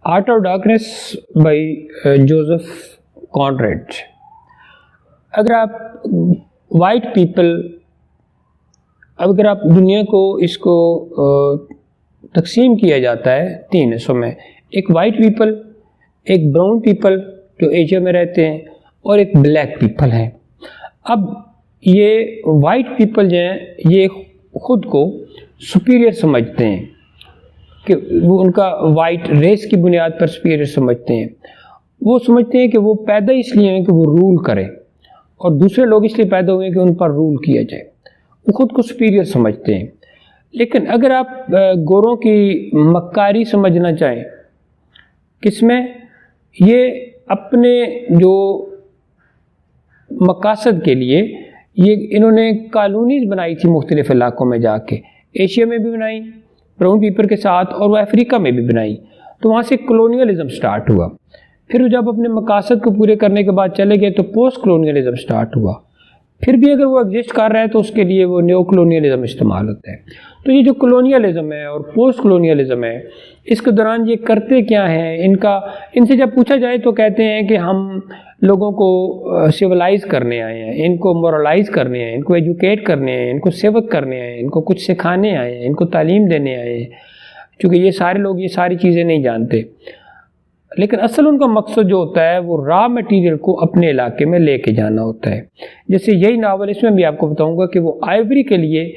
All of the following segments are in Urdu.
Art of darkness by Joseph Conrad. اگر آپ وائٹ پیپل، اگر آپ دنیا کو اس کو تقسیم کیا جاتا ہے تین حصوں میں، ایک وائٹ پیپل، ایک براؤن پیپل جو ایشیا میں رہتے ہیں، اور ایک بلیک پیپل ہیں۔ اب یہ وائٹ پیپل جو ہیں یہ خود کو سپیریئر سمجھتے ہیں کہ وہ ان کا وائٹ ریس کی بنیاد پر سپیریئر سمجھتے ہیں۔ وہ سمجھتے ہیں کہ وہ پیدا اس لیے ہیں کہ وہ رول کریں، اور دوسرے لوگ اس لیے پیدا ہوئے ہیں کہ ان پر رول کیا جائے۔ وہ خود کو سپیریئر سمجھتے ہیں۔ لیکن اگر آپ گوروں کی مکاری سمجھنا چاہیں، کس میں؟ یہ اپنے جو مقاصد کے لیے یہ انہوں نے کالونیز بنائی تھی مختلف علاقوں میں جا کے، ایشیا میں بھی بنائی براؤن پیپل کے ساتھ، اور وہ افریقہ میں بھی بنائی۔ تو وہاں سے کلونیلزم سٹارٹ ہوا۔ پھر جب اپنے مقاصد کو پورے کرنے کے بعد چلے گئے تو پوسٹ کلونیلزم سٹارٹ ہوا۔ پھر بھی اگر وہ ایگزسٹ کر رہا ہے تو اس کے لیے وہ نیو کلونیلزم استعمال ہوتا ہے۔ تو یہ جو کلونیلزم ہے اور پوسٹ کلونیلزم ہے، اس کے دوران یہ کرتے کیا ہیں؟ ان سے جب پوچھا جائے تو کہتے ہیں کہ ہم لوگوں کو سیولائز کرنے آئے ہیں، ان کو مورلائز کرنے آئے ہیں، ان کو ایجوکیٹ کرنے آئے ہیں، ان کو سیوک کرنے آئے ہیں، ان کو کچھ سکھانے آئے ہیں، ان کو تعلیم دینے آئے ہیں، چونکہ یہ سارے لوگ یہ ساری چیزیں نہیں جانتے۔ لیکن اصل ان کا مقصد جو ہوتا ہے وہ را مٹیریل کو اپنے علاقے میں لے کے جانا ہوتا ہے۔ جیسے یہی ناول، اس میں بھی آپ کو بتاؤں گا کہ وہ آئیوری کے لیے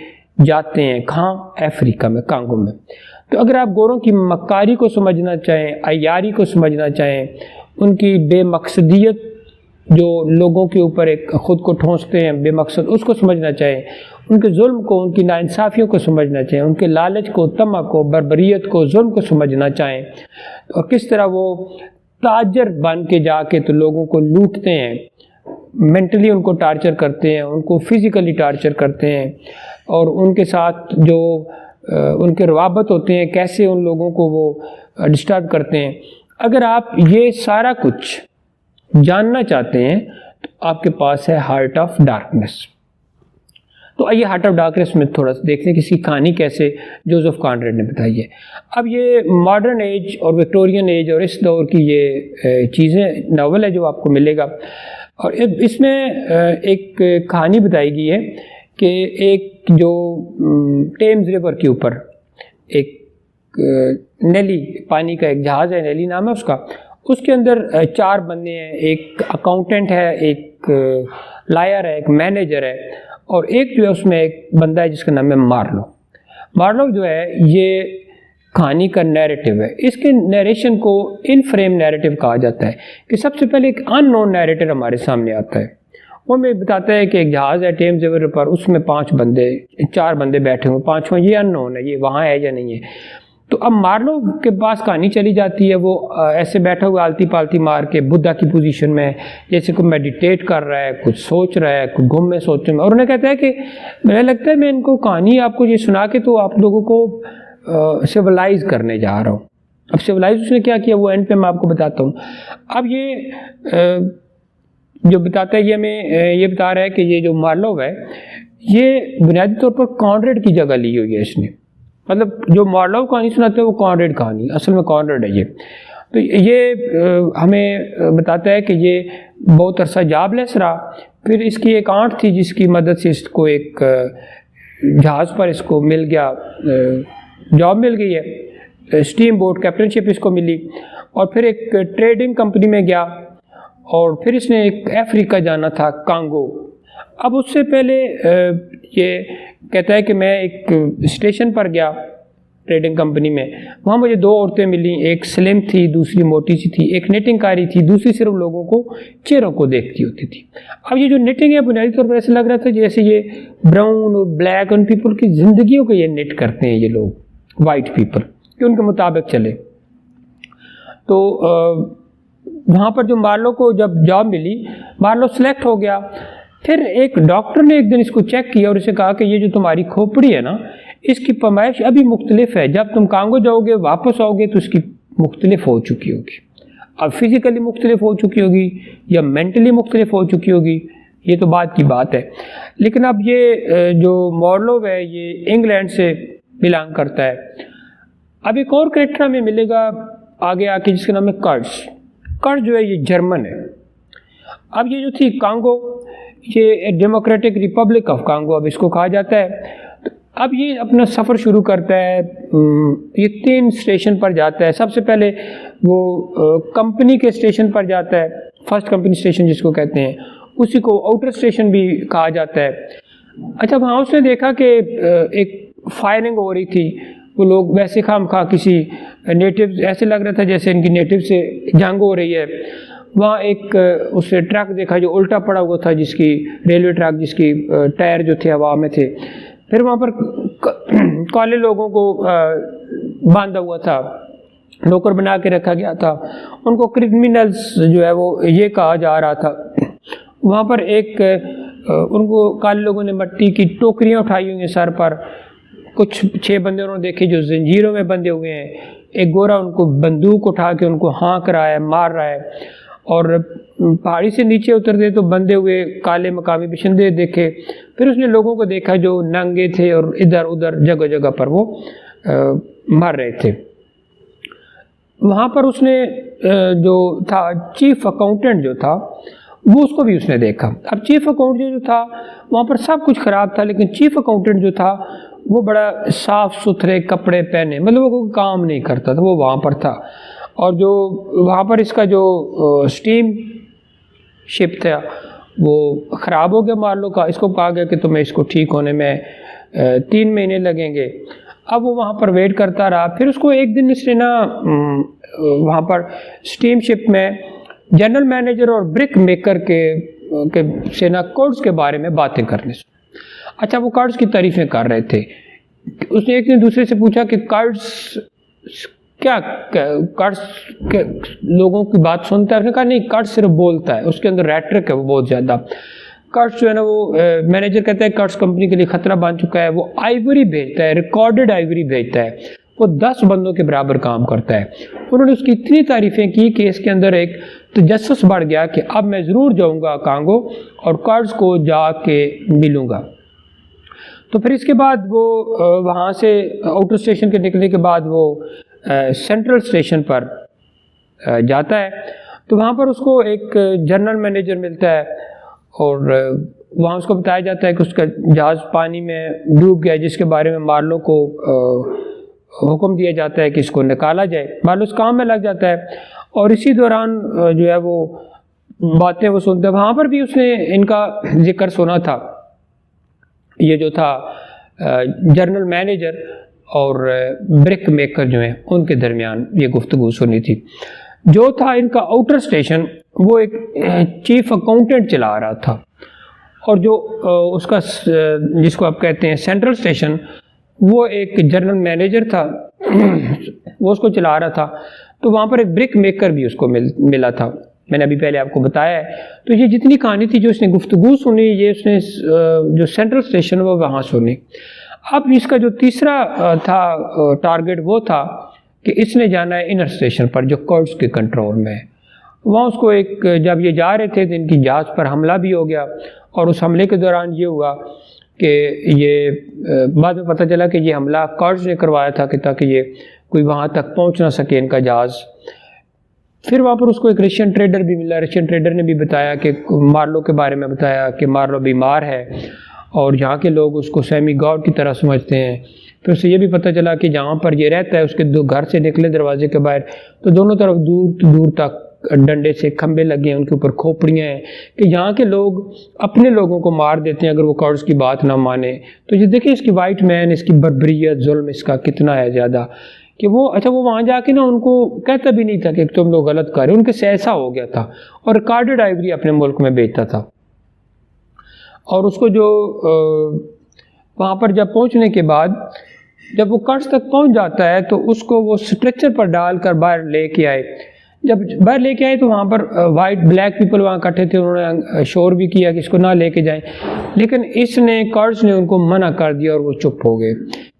جاتے ہیں، کہاں؟ افریقہ میں، کانگو میں۔ تو اگر آپ گوروں کی مکاری کو سمجھنا چاہیں، عیاری کو سمجھنا چاہیں، ان کی بے مقصدیت جو لوگوں کے اوپر ایک خود کو ٹھونستے ہیں بے مقصد، اس کو سمجھنا چاہیں، ان کے ظلم کو، ان کی ناانصافیوں کو سمجھنا چاہیں، ان کے لالچ کو، طمع کو، بربریت کو، ظلم کو سمجھنا چاہیں، اور کس طرح وہ تاجر بن کے جا کے تو لوگوں کو لوٹتے ہیں، مینٹلی ان کو ٹارچر کرتے ہیں، ان کو فزیکلی ٹارچر کرتے ہیں، اور ان کے ساتھ جو ان کے روابط ہوتے ہیں کیسے ان لوگوں کو وہ ڈسٹرب کرتے ہیں۔ اگر آپ یہ سارا کچھ جاننا چاہتے ہیں تو آپ کے پاس ہے ہارٹ آف ڈارکنیس۔ تو آئیے ہارٹ آف ڈارکنیس میں تھوڑا سا دیکھتے ہیں کہ اس کی کہانی کیسے جوزف کانریڈ نے بتائی ہے۔ اب یہ ماڈرن ایج اور وکٹورین ایج اور اس دور کی یہ چیزیں ناول ہے جو آپ کو ملے گا، اور اس میں ایک کہانی بتائی گئی ہے کہ ایک جو ٹیمز ریور کے اوپر ایک نیلی، پانی کا ایک جہاز ہے، نیلی نام ہے اس کا، اس کے اندر 4 بندے ہیں، ایک اکاؤنٹنٹ ہے، ایک لائر ہے، ایک مینیجر ہے، اور ایک جو ہے اس میں ایک بندہ ہے جس کا نام ہے مارلو۔ مارلو جو ہے یہ کہانی کا نیریٹو ہے۔ اس کے نیریشن کو ان فریم نیریٹو کہا جاتا ہے کہ سب سے پہلے ایک ان نون نیریٹر ہمارے سامنے آتا ہے۔ وہ ہمیں بتاتا ہے کہ ایک جہاز ہے ٹیمز ریور پر، اس میں 4 بندے بیٹھے ہوئے، 5واں یہ ان نون ہے، یہ وہاں ہے یا نہیں ہے۔ تو اب مارلو کے پاس کہانی چلی جاتی ہے، وہ ایسے بیٹھا ہوا آلتی پالتی مار کے بدھا کی پوزیشن میں، جیسے کوئی میڈیٹیٹ کر رہا ہے، کچھ سوچ رہا ہے، کچھ گم میں سوچنے میں، اور انہیں کہتا ہے کہ مجھے لگتا ہے میں ان کو کہانی آپ کو یہ سنا کے تو آپ لوگوں کو سیولائز کرنے جا رہا ہوں۔ اب سیولائز اس نے کیا کیا وہ اینڈ پہ میں آپ کو بتاتا ہوں۔ اب یہ جو بتاتا ہے یہ ہمیں یہ بتا رہا ہے کہ یہ جو مارلو ہے یہ بنیادی طور پر کانریڈ کی جگہ لی ہوئی ہے اس نے، مطلب جو مارلو کہانی سناتے ہیں وہ کانریڈ کہانی، اصل میں کانریڈ ہے یہ۔ تو یہ ہمیں بتاتا ہے کہ یہ بہت عرصہ جاب لیس رہا، پھر اس کی ایک آنٹ تھی جس کی مدد سے اس کو ایک جہاز پر اس کو مل گیا، جاب مل گئی ہے، اسٹیم بوٹ کیپٹن شپ اس کو ملی، اور پھر ایک ٹریڈنگ کمپنی میں گیا، اور پھر اس نے ایک افریقہ جانا تھا، کانگو۔ اب اس سے پہلے یہ کہتا ہے کہ میں ایک اسٹیشن پر گیا ٹریڈنگ کمپنی میں، وہاں مجھے 2 عورتیں ملیں، ایک سلم تھی، دوسری موٹی سی تھی، ایک نیٹنگ کاری تھی، دوسری صرف لوگوں کو چہروں کو دیکھتی ہوتی تھی۔ اب یہ جو نیٹنگ ہے بنیادی طور پر ایسے لگ رہا تھا جیسے یہ براؤن اور بلیک ان پیپل کی زندگیوں کو یہ نیٹ کرتے ہیں یہ لوگ، وائٹ پیپل، کہ ان کے مطابق چلے۔ تو وہاں پر جو مارلو کو جب جاب ملی، مارلو سلیکٹ ہو گیا۔ پھر ایک ڈاکٹر نے ایک دن اس کو چیک کیا اور اسے کہا کہ یہ جو تمہاری کھوپڑی ہے نا، اس کی پیمائش ابھی مختلف ہے، جب تم کانگو جاؤ گے واپس آؤ گے تو اس کی مختلف ہو چکی ہوگی، اب فزیکلی مختلف ہو چکی ہوگی یا مینٹلی مختلف ہو چکی ہوگی، یہ تو بعد کی بات ہے۔ لیکن اب یہ جو مارلو ہے یہ انگلینڈ سے بلانگ کرتا ہے۔ اب ایک اور کریکٹر ہمیں ملے گا آگے آ کے جس کا نام ہے کرڈز جو ہے یہ جرمن ہے. اب یہ جو تھی کانگو، یہ ڈیموکریٹک ریپبلک آف کانگو اب اس کو کہا جاتا ہے. تو اب یہ اپنا سفر شروع کرتا ہے، یہ 3 اسٹیشن پر جاتا ہے. سب سے پہلے وہ کمپنی کے اسٹیشن پر جاتا ہے، فرسٹ کمپنی اسٹیشن جس کو کہتے ہیں، اسی کو آؤٹر اسٹیشن بھی کہا جاتا ہے. اچھا وہاں اس نے دیکھا کہ ایک فائرنگ ہو رہی تھی، وہ لوگ ویسے خام خواہ کسی نیٹیو، ایسے لگ رہا تھا جیسے ان کی نیٹیو سے جنگ ہو رہی ہے. وہاں ایک اس نے ٹرک دیکھا جو الٹا پڑا ہوا تھا، جس کی ریلوے ٹرک جس کی ٹائر جو تھے ہوا میں تھے. پھر وہاں پر کالے لوگوں کو باندھا ہوا تھا، نوکر بنا کے رکھا گیا تھا. ان کو کرمنلز جو ہے وہ یہ کہا جا رہا تھا. وہاں پر ایک ان کو کالے لوگوں نے مٹی کی ٹوکریاں اٹھائی ہوئی ہیں سر پر. کچھ 6 بندے انہوں نے دیکھے جو زنجیروں میں بندھے ہوئے ہیں. ایک گورا ان کو بندوق اٹھا کے ان کو ہانک رہا ہے، مار رہا ہے. اور پہاڑی سے نیچے اترتے تو بندھے ہوئے کالے مقامی باشندے دیکھے. پھر اس نے لوگوں کو دیکھا جو ننگے تھے اور ادھر ادھر جگہ جگہ پر وہ مر رہے تھے. وہاں پر اس نے جو تھا چیف اکاؤنٹنٹ جو تھا وہ اس کو بھی اس نے دیکھا. اب چیف اکاؤنٹنٹ جو تھا وہاں پر سب کچھ خراب تھا، لیکن چیف اکاؤنٹنٹ جو تھا وہ بڑا صاف ستھرے کپڑے پہنے، مطلب وہ کوئی کام نہیں کرتا تھا، وہ وہاں پر تھا. اور جو وہاں پر اس کا جو اسٹیم شپ تھا وہ خراب ہو گیا مارلو کا. اس کو کہا گیا کہ تمہیں اس کو ٹھیک ہونے میں 3 مہینے لگیں گے. اب وہ وہاں پر ویٹ کرتا رہا. پھر اس کو ایک دن اس نے نا وہاں پر اسٹیم شپ میں جنرل مینیجر اور برک میکر کے سے نا کارڈز کے بارے میں باتیں کرنے سے. اچھا وہ کارڈز کی تعریفیں کر رہے تھے. اس نے ایک دن دوسرے سے پوچھا کہ کارڈز کیا، کارڈز کے لوگوں کی بات سنتا ہے؟ اس نے کہا نہیں، کارڈز صرف بولتا ہے، اس کے اندر ریٹرک ہے وہ بہت زیادہ. کارڈز جو ہے نا وہ مینیجر کہتا ہے کارڈز کمپنی کے لیے خطرہ بن چکا ہے. وہ آئیوری بھیجتا ہے، ریکارڈڈ آئیوری بھیجتا ہے. وہ 10 بندوں کے برابر کام کرتا ہے. انہوں نے اس کی اتنی تعریفیں کی کہ اس کے اندر ایک تجسس بڑھ گیا کہ اب میں ضرور جاؤں گا کانگو اور کارڈز کو جا کے ملوں گا. تو پھر اس کے بعد وہ وہاں سے آؤٹر اسٹیشن کے نکلنے کے بعد وہ سینٹرل اسٹیشن پر جاتا ہے. تو وہاں پر اس کو ایک جنرل مینیجر ملتا ہے اور وہاں اس کو بتایا جاتا ہے کہ اس کا جہاز پانی میں ڈوب گیا، جس کے بارے میں مارلو کو حکم دیا جاتا ہے کہ اس کو نکالا جائے. مارلو اس کام میں لگ جاتا ہے اور اسی دوران جو ہے وہ باتیں وہ سنتا ہے. وہاں پر بھی اس نے ان کا ذکر سنا تھا. یہ جو تھا جنرل مینیجر اور برک میکر جو ہیں ان کے درمیان یہ گفتگو سنی تھی. جو تھا ان کا آؤٹر اسٹیشن وہ ایک چیف اکاؤنٹنٹ چلا رہا تھا، اور جو اس کا جس کو آپ کہتے ہیں سینٹرل اسٹیشن وہ ایک جنرل مینیجر تھا، وہ اس کو چلا رہا تھا. تو وہاں پر ایک برک میکر بھی اس کو ملا تھا. میں نے ابھی پہلے آپ کو بتایا ہے. تو یہ جتنی کہانی تھی جو اس نے گفتگو سنی، یہ اس نے جو سینٹرل اسٹیشن وہ وہاں سنی. اب اس کا جو تیسرا تھا ٹارگٹ وہ تھا کہ اس نے جانا ہے انر اسٹیشن پر جو کارڈز کے کنٹرول میں ہے. وہاں اس کو ایک جب یہ جا رہے تھے تو ان کی جہاز پر حملہ بھی ہو گیا، اور اس حملے کے دوران یہ ہوا کہ یہ بعد میں پتہ چلا کہ یہ حملہ کارڈز نے کروایا تھا کہ تاکہ یہ کوئی وہاں تک پہنچ نہ سکے ان کا جہاز. پھر وہاں پر اس کو ایک رشین ٹریڈر بھی ملا. رشین ٹریڈر نے بھی بتایا کہ مارلو کے بارے میں بتایا کہ مارلو بیمار ہے اور یہاں کے لوگ اس کو سیمی گاڈ کی طرح سمجھتے ہیں. پھر اسے یہ بھی پتہ چلا کہ جہاں پر یہ رہتا ہے اس کے گھر سے نکلے دروازے کے باہر تو دونوں طرف دور تک ڈنڈے سے کھمبے لگے ہیں، ان کے اوپر کھوپڑیاں ہیں کہ یہاں کے لوگ اپنے لوگوں کو مار دیتے ہیں اگر وہ کارڈز کی بات نہ مانے. تو یہ دیکھیں اس کی وائٹ مین، اس کی بربریت، ظلم اس کا کتنا ہے زیادہ کہ وہ وہ وہاں جا کے نا ان کو کہتا بھی نہیں تھا کہ تم لوگ غلط کر رہے، ان کے سے ایسا ہو گیا تھا اور ریکارڈڈ آئیوری اپنے ملک میں بیچتا تھا. اور اس کو جو وہاں پر جب پہنچنے کے بعد جب وہ کارڈز تک پہنچ جاتا ہے تو اس کو وہ اسٹرکچر پر ڈال کر باہر لے کے آئے. جب باہر لے کے آئے تو وہاں پر وائٹ بلیک پیپل وہاں اکٹھے تھے. انہوں نے شور بھی کیا کہ اس کو نہ لے کے جائیں، لیکن اس نے کارڈز نے ان کو منع کر دیا اور وہ چپ ہو گئے.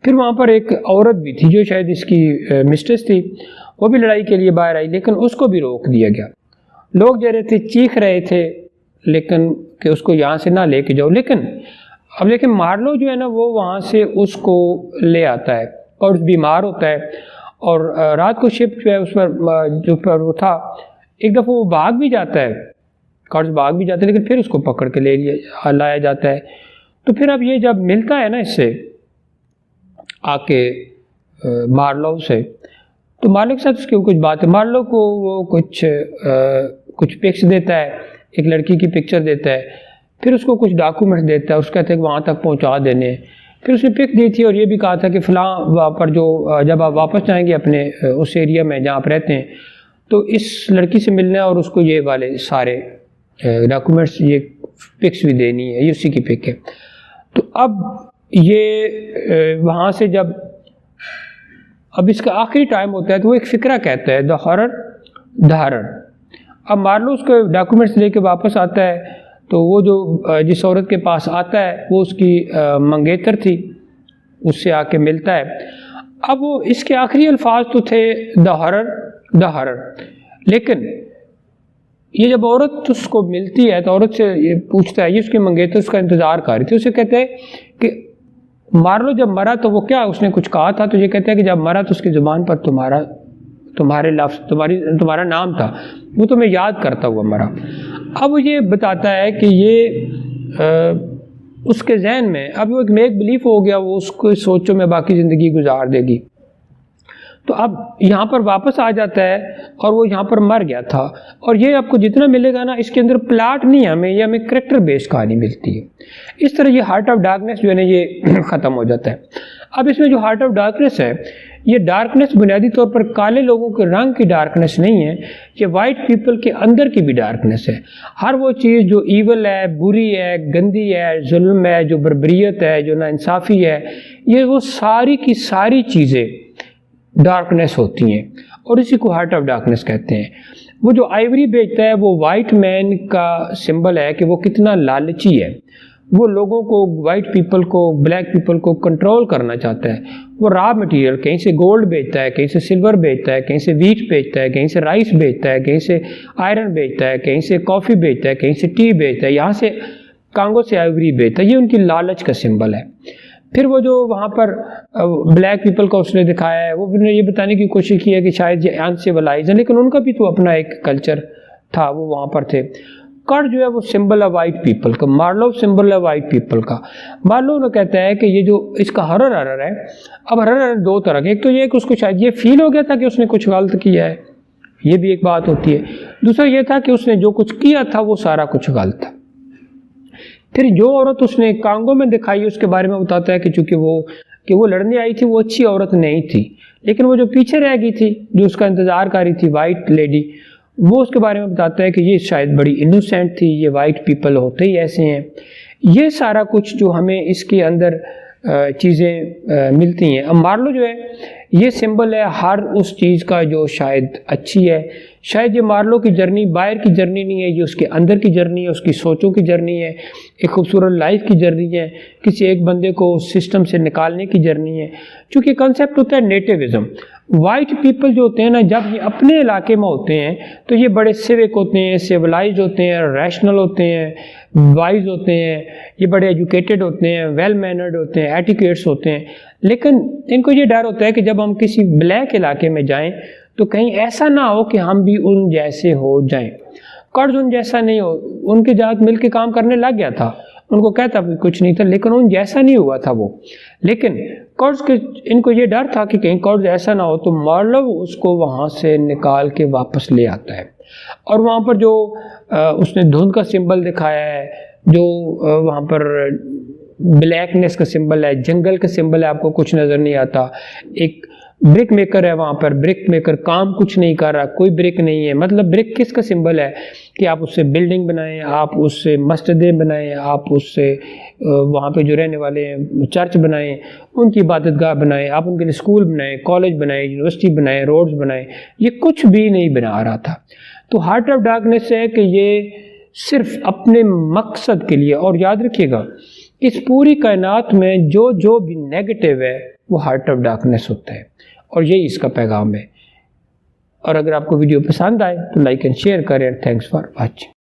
پھر وہاں پر ایک عورت بھی تھی جو شاید اس کی مسٹریس تھی، وہ بھی لڑائی کے لیے باہر آئی لیکن اس کو بھی روک دیا گیا. لوگ جو رہے تھے چیخ رہے تھے لیکن کہ اس کو یہاں سے نہ لے کے جاؤ. لیکن مارلو جو ہے نا وہ وہاں سے اس کو لے آتا ہے اور بیمار ہوتا ہے اور رات کو شپ جو ہے اس پر وہ تھا، ایک دفعہ وہ بھاگ بھی جاتا ہے، کارڈز بھاگ بھی جاتا ہے، لیکن پھر اس کو پکڑ کے لایا جاتا ہے۔ تو پھر اب یہ جب ملتا ہے نا اس سے آ کے مارلو سے، تو مارلو کے ساتھ اس کی کچھ بات ہے، مارلو کو وہ کچھ پکس دیتا ہے، ایک لڑکی کی پکچر دیتا ہے، پھر اس کو کچھ ڈاکومنٹس دیتا ہے، اس کہتے ہیں کہ وہاں تک پہنچا دینے، پھر اس نے پک دی تھی اور یہ بھی کہا تھا کہ فلاں پر جب آپ واپس جائیں گے اپنے اس ایریا میں جہاں آپ رہتے ہیں تو اس لڑکی سے ملنا ہے اور اس کو یہ والے سارے ڈاکومنٹس، یہ پکس بھی دینی ہے، یہ اسی کی پک ہے۔ تو اب یہ وہاں سے جب اب اس کا آخری ٹائم ہوتا ہے تو وہ ایک فقرہ کہتا ہے، دا ہارر۔ اب مارلو اس کو ڈاکومنٹس لے کے واپس آتا ہے، تو وہ جو جس عورت کے پاس آتا ہے وہ اس کی منگیتر تھی، اس سے آ کے ملتا ہے۔ اب وہ اس کے آخری الفاظ تو تھے دا ہارر، لیکن یہ جب عورت اس کو ملتی ہے تو عورت سے یہ پوچھتا ہے، یہ اس کی منگیتر اس کا انتظار کر رہی تھی، اسے کہتے ہیں کہ مارلو جب مرا تو وہ کیا اس نے کچھ کہا تھا، تو یہ کہتا ہے کہ جب مرا تو اس کی زبان پر تمہارے لفظ تمہارا نام تھا، وہ تمہیں یاد کرتا ہوا مرا۔ اب وہ یہ بتاتا ہے کہ یہ اس کے ذہن میں اب وہ ایک میک بلیف ہو گیا، وہ اس کو سوچوں میں باقی زندگی گزار دے گی۔ تو اب یہاں پر واپس آ جاتا ہے اور وہ یہاں پر مر گیا تھا، اور یہ آپ کو جتنا ملے گا نا اس کے اندر پلاٹ نہیں ہمیں، یہ ہمیں کریکٹر بیس کہانی ملتی ہے۔ اس طرح یہ ہارٹ آف ڈارکنیس جو ہے نا یہ ختم ہو جاتا ہے۔ اب اس میں جو ہارٹ آف ڈارکنیس ہے، یہ ڈارکنیس بنیادی طور پر کالے لوگوں کے رنگ کی ڈارکنیس نہیں ہے، یہ وائٹ پیپل کے اندر کی بھی ڈارکنیس ہے۔ ہر وہ چیز جو ایول ہے، بری ہے، گندی ہے، ظلم ہے، جو بربریت ہے، جو ناانصافی ہے، یہ وہ ساری کی ساری چیزیں ڈارکنیس ہوتی ہیں، اور اسی کو ہارٹ آف ڈارکنیس کہتے ہیں۔ وہ جو آئیوری بیچتا ہے وہ وائٹ مین کا سمبل ہے کہ وہ کتنا لالچی ہے، وہ لوگوں کو، وائٹ پیپل کو، بلیک پیپل کو کنٹرول کرنا چاہتا ہے۔ وہ را مٹیریل کہیں سے گولڈ بیچتا ہے، کہیں سے سلور بیچتا ہے، کہیں سے ویٹ بیچتا ہے، کہیں سے رائس بیچتا ہے، کہیں سے آئرن بیچتا ہے، کہیں سے کافی بیچتا ہے، کہیں سے ٹی بیچتا ہے، یہاں سے کانگو سے آئیوری بیچتا ہے۔ یہ ان کی لالچ کا سمبل ہے۔ پھر وہ جو وہاں پر بلیک پیپل کا اس نے دکھایا ہے، وہ نے یہ بتانے کی کوشش کی ہے کہ شاید یہ انسیولائز ہیں، لیکن ان کا بھی تو اپنا ایک کلچر تھا، وہ وہاں پر تھے۔ کر جو ہے وہ سمبل ہے وائٹ پیپل کا، مارلو سمبل ہے وائٹ پیپل کا۔ مارلو نے کہتا ہے کہ یہ جو اس کا ہرر ہے، اب ہرر دو طرح کے، ایک تو یہ کہ اس کو شاید یہ فیل ہو گیا تھا کہ اس نے کچھ غلط کیا ہے، یہ بھی ایک بات ہوتی ہے۔ دوسرا یہ تھا کہ اس نے جو کچھ کیا تھا وہ سارا کچھ غلط تھا۔ پھر جو عورت اس نے کانگو میں دکھائی اس کے بارے میں بتاتا ہے کہ چونکہ وہ لڑنے آئی تھی، وہ اچھی عورت نہیں تھی، لیکن وہ جو پیچھے رہ گئی تھی، جو اس کا انتظار کر رہی تھی، وائٹ لیڈی، وہ اس کے بارے میں بتاتا ہے کہ یہ شاید بڑی انوسینٹ تھی، یہ وائٹ پیپل ہوتے ہی ایسے ہیں۔ یہ سارا کچھ جو ہمیں اس کے اندر چیزیں ملتی ہیں۔ اب مارلو جو ہے یہ سمبل ہے ہر اس چیز کا جو شاید اچھی ہے۔ شاید یہ مارلو کی جرنی باہر کی جرنی نہیں ہے، یہ اس کے اندر کی جرنی ہے، اس کی سوچوں کی جرنی ہے، ایک خوبصورت لائف کی جرنی ہے، کسی ایک بندے کو سسٹم سے نکالنے کی جرنی ہے۔ چونکہ کنسیپٹ ہوتا ہے نیٹیوزم۔ وائٹ پیپل جو ہوتے ہیں نا، جب یہ اپنے علاقے میں ہوتے ہیں تو یہ بڑے سیوک ہوتے ہیں، سیولائزڈ ہوتے ہیں، ریشنل ہوتے ہیں، وائز ہوتے ہیں، یہ بڑے ایجوکیٹڈ ہوتے ہیں، ویل مینرڈ ہوتے ہیں، ایٹیکیٹس ہوتے ہیں۔ لیکن ان کو یہ ڈر ہوتا ہے کہ جب ہم کسی بلیک علاقے میں جائیں تو کہیں ایسا نہ ہو کہ ہم بھی ان جیسے ہو جائیں۔ قرض ان جیسا نہیں ہو، ان کے جات مل کے کام کرنے لگ گیا تھا، ان کو کہتا بھی کچھ نہیں تھا، لیکن ان جیسا نہیں ہوا تھا وہ۔ لیکن قرض کے ان کو یہ ڈر تھا کہ کہیں قرض ایسا نہ ہو، تو مارلو اس کو وہاں سے نکال کے واپس لے آتا ہے۔ اور وہاں پر جو اس نے دھند کا سمبل دکھایا ہے، جو وہاں پر بلیکنیس کا سمبل ہے، جنگل کا سمبل ہے، آپ کو کچھ نظر نہیں آتا۔ ایک برک میکر ہے وہاں پر، برک میکر کام کچھ نہیں کر رہا، کوئی برک نہیں ہے۔ مطلب برک کس کا سمبل ہے کہ آپ اس سے بلڈنگ بنائیں، آپ اس سے مسجدیں بنائیں، آپ اس سے وہاں پہ جو رہنے والے ہیں چرچ بنائیں، ان کی عبادت گاہ بنائیں، آپ ان کے لیے اسکول بنائیں، کالج بنائیں، یونیورسٹی بنائیں، روڈز بنائیں۔ یہ کچھ بھی نہیں بنا رہا تھا۔ تو ہارٹ آف ڈارکنیس ہے کہ یہ صرف اپنے مقصد کے لیے، اور یاد رکھیے گا اس پوری کائنات میں جو بھی نیگیٹو ہے وہ ہارٹ آف ڈارکنیس ہوتا ہے، اور یہی اس کا پیغام ہے۔ اور اگر آپ کو ویڈیو پسند آئے تو لائک اینڈ شیئر کریں۔ Thanks for watching.